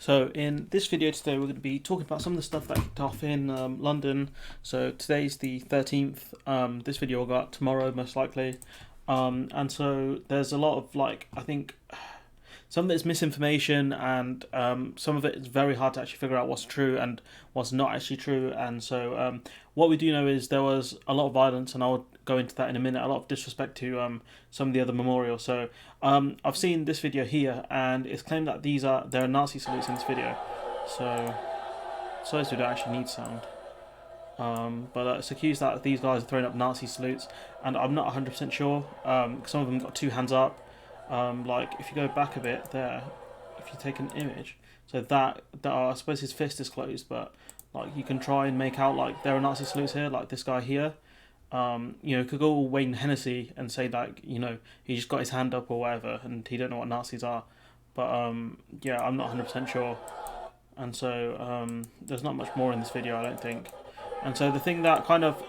So in this video today, we're going to be talking about some of the stuff that kicked off in London. So today's the 13th. This video will go out tomorrow, most likely. And so there's a lot of I think some of it is misinformation, and some of it is very hard to actually figure out what's true and what's not actually true. And so what we do know is there was a lot of violence, and I'll go into that in a minute. A lot of disrespect to some of the other memorials. So I've seen this video here, and it's claimed that there are Nazi salutes in this video. So sorry, we don't actually need sound. But it's accused that these guys are throwing up Nazi salutes, and I'm not 100% sure. Some of them got two hands up. If you go back a bit there, if you take an image, so I suppose his fist is closed, but you can try and make out there are Nazi salutes here, like this guy here. Could go all Wayne Hennessy and say he just got his hand up or whatever, and he don't know what Nazis are. But yeah, I'm not 100% sure, and so there's not much more in this video, I don't think. And so the thing that kind of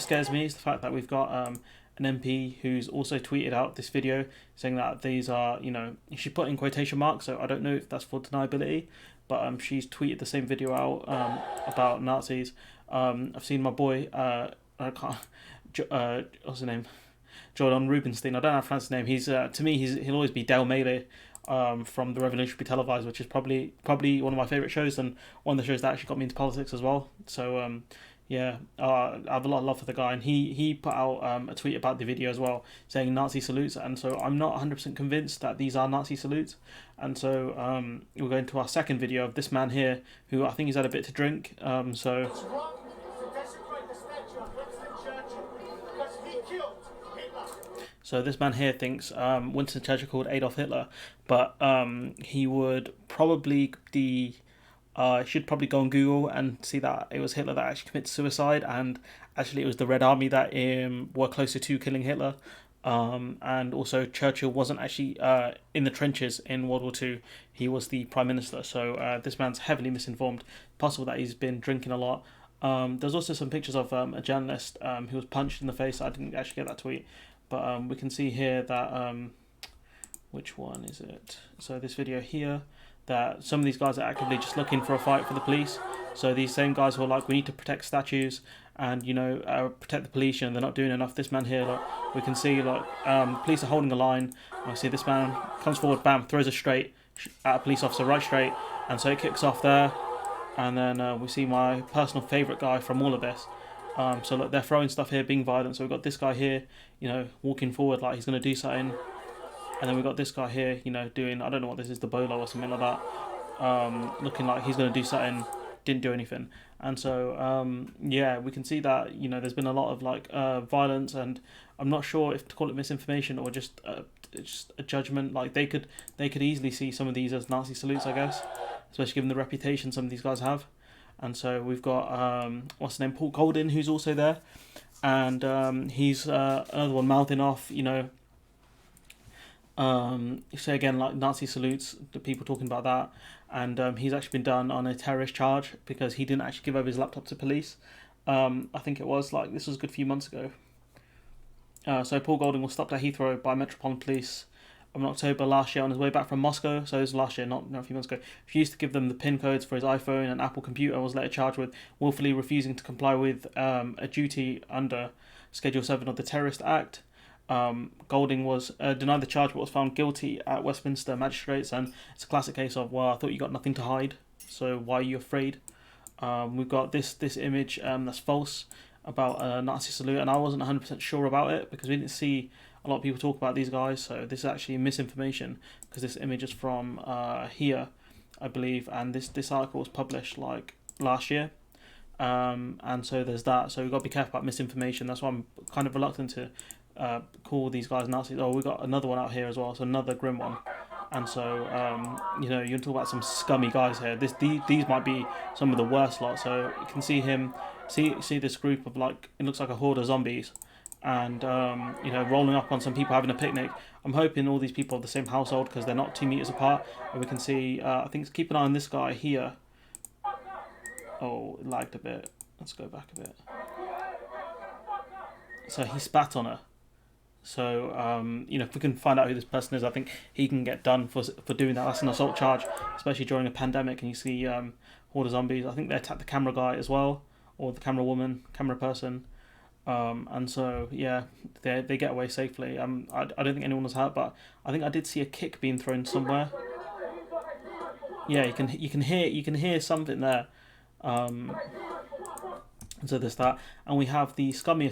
scares me is the fact that we've got an MP who's also tweeted out this video saying that these are, she put in quotation marks, so I don't know if that's for deniability, but she's tweeted the same video out about Nazis. I've seen my boy, what's his name? Jordan Rubinstein. I don't know how to pronounce his name. To me, he'll always be Del Melee from The Revolution Be Televised, which is probably one of my favourite shows, and one of the shows that actually got me into politics as well. So yeah, I have a lot of love for the guy, and he put out a tweet about the video as well, saying Nazi salutes, and so I'm not 100% convinced that these are Nazi salutes. And so we'll go into our second video of this man here, who I think he's had a bit to drink. So this man here thinks Winston Churchill called Adolf Hitler, but he would probably should probably go on Google and see that it was Hitler that actually committed suicide, and actually it was the Red Army that were closer to killing Hitler. And also Churchill wasn't actually in the trenches in World War II. He was the Prime Minister. So this man's heavily misinformed. Possible that he's been drinking a lot. There's also some pictures of a journalist who was punched in the face. I didn't actually get that tweet, but we can see here that which one is it? So this video here, that some of these guys are actively just looking for a fight for the police. So these same guys who are like, we need to protect statues and protect the police, they're not doing enough. This man here, we can see police are holding a line. I see this man comes forward, bam, throws a straight at a police officer, right straight, and so it kicks off there. And then we see my personal favourite guy from all of this. So look, they're throwing stuff here, being violent. So we've got this guy here, walking forward like he's going to do something. And then we've got this guy here, doing, I don't know what this is, the bolo or something like that. Looking like he's going to do something, didn't do anything. And so, yeah, we can see that, there's been a lot of violence, and I'm not sure if to call it misinformation or just a judgment. They could easily see some of these as Nazi salutes, I guess, especially given the reputation some of these guys have. And so we've got, what's his name, Paul Golding, who's also there. And he's another one mouthing off, so again, Nazi salutes, the people talking about that. And he's actually been done on a terrorist charge because he didn't actually give over his laptop to police. I think it was, this was a good few months ago. So Paul Golding was stopped at Heathrow by Metropolitan Police in October last year on his way back from Moscow. So it was last year, not a few months ago. He used to give them the PIN codes for his iPhone and Apple computer, and was later charged with willfully refusing to comply with a duty under Schedule 7 of the Terrorist Act. Golding was denied the charge but was found guilty at Westminster Magistrates, and it's a classic case of, well, I thought you got nothing to hide, so why are you afraid? We've got this image that's false about a Nazi salute, and I wasn't 100% sure about it because we didn't see a lot of people talk about these guys, so this is actually misinformation because this image is from here, I believe, and this article was published last year. And so there's that, so we've got to be careful about misinformation. That's why I'm kind of reluctant to call these guys Nazis. Oh, we've got another one out here as well, so another grim one. And so, you can talk about some scummy guys here. These might be some of the worst lot. So you can see see this group of it looks like a horde of zombies, and rolling up on some people having a picnic. I'm hoping all these people are the same household because they're not 2 meters apart. And we can see, I think, keep an eye on this guy here. Oh, it lagged a bit. Let's go back a bit. So he spat on her. So if we can find out who this person is, I think he can get done for doing that. That's an assault charge, especially during a pandemic, and you see horde of zombies. I think they attacked the camera guy as well, or the camera woman, camera person. And so yeah, they get away safely. I don't think anyone was hurt, but I think I did see a kick being thrown somewhere. Yeah, you can hear something there. Um, so there's that, and we have the scummy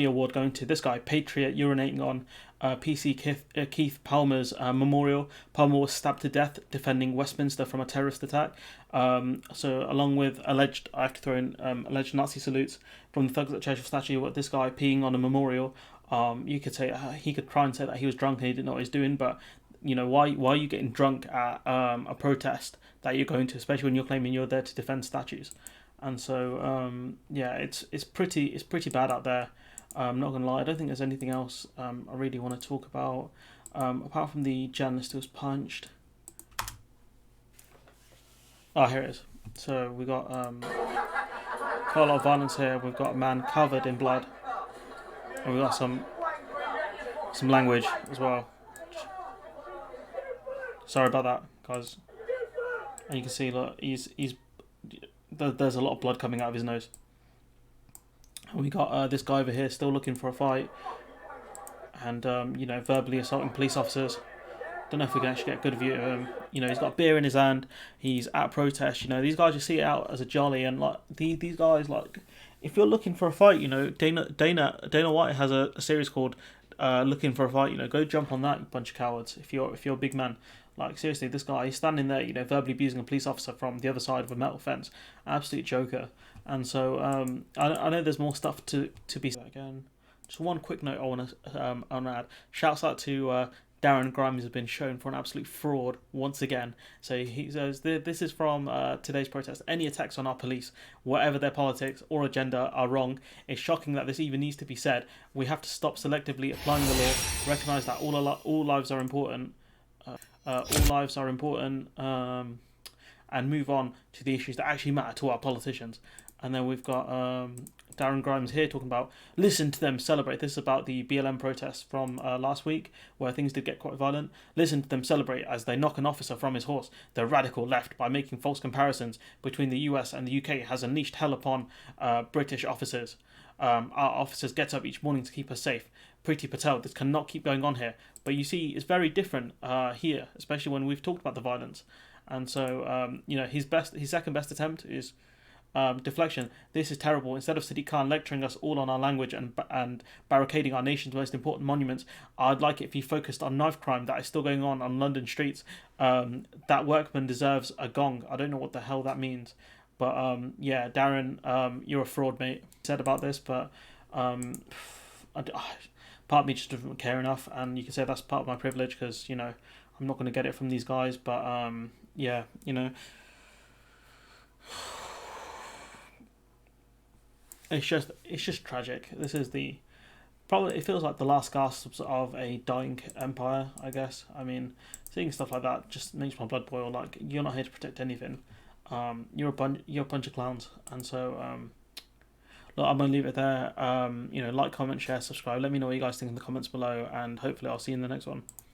award going to this guy, Patriot, urinating on Keith Palmer's memorial. Palmer was stabbed to death defending Westminster from a terrorist attack. So along with I have to throw in alleged Nazi salutes from the thugs at Churchill statue. What this guy peeing on a memorial. You could say he could try and say that he was drunk and he didn't know what he was doing, but why are you getting drunk at a protest that you're going to, especially when you're claiming you're there to defend statues? And so yeah, it's pretty bad out there. I'm not gonna lie. I don't think there's anything else I really want to talk about apart from the journalist who was punched. Oh, here it is. So we got quite a lot of violence here. We've got a man covered in blood, and we've got some language as well. Sorry about that, guys. And you can see, look, there's a lot of blood coming out of his nose. And we got this guy over here still looking for a fight, and verbally assaulting police officers. Don't know if we can actually get a good view of him. He's got beer in his hand. He's at a protest. These guys just see it out as a jolly, and like these guys, like, if you're looking for a fight, Dana White has a series called "Looking for a Fight." Go jump on that, you bunch of cowards. If you're a big man, like, seriously, this guy, he's standing there, verbally abusing a police officer from the other side of a metal fence. Absolute joker. And so I know there's more stuff to be said again. Just one quick note I want to add. Shouts out to Darren Grimes, has been shown for an absolute fraud once again. So he says, this is from today's protest. Any attacks on our police, whatever their politics or agenda, are wrong. It's shocking that this even needs to be said. We have to stop selectively applying the law, recognise that all lives are important. All lives are important, and move on to the issues that actually matter to our politicians. And then we've got Darren Grimes here talking about listen to them celebrate. This is about the BLM protests from last week, where things did get quite violent. Listen to them celebrate as they knock an officer from his horse. The radical left, by making false comparisons between the US and the UK, has unleashed hell upon British officers. Our officers get up each morning to keep us safe. Priti Patel, this cannot keep going on here. But you see, it's very different here, especially when we've talked about the violence. And so, his second best attempt is deflection. This is terrible. Instead of Sadiq Khan lecturing us all on our language and barricading our nation's most important monuments, I'd like it if he focused on knife crime that is still going on London streets. That workman deserves a gong. I don't know what the hell that means. But yeah, Darren, you're a fraud, mate. Said about this, but part of me just doesn't care enough, and you can say that's part of my privilege because I'm not going to get it from these guys. But yeah, it's just tragic. This is probably, it feels like the last gasps of a dying empire, I guess. I mean, seeing stuff like that just makes my blood boil. Like, you're not here to protect anything. You're a bunch of clowns, and so look, I'm gonna leave it there. Like, comment, share, subscribe. Let me know what you guys think in the comments below, and hopefully I'll see you in the next one.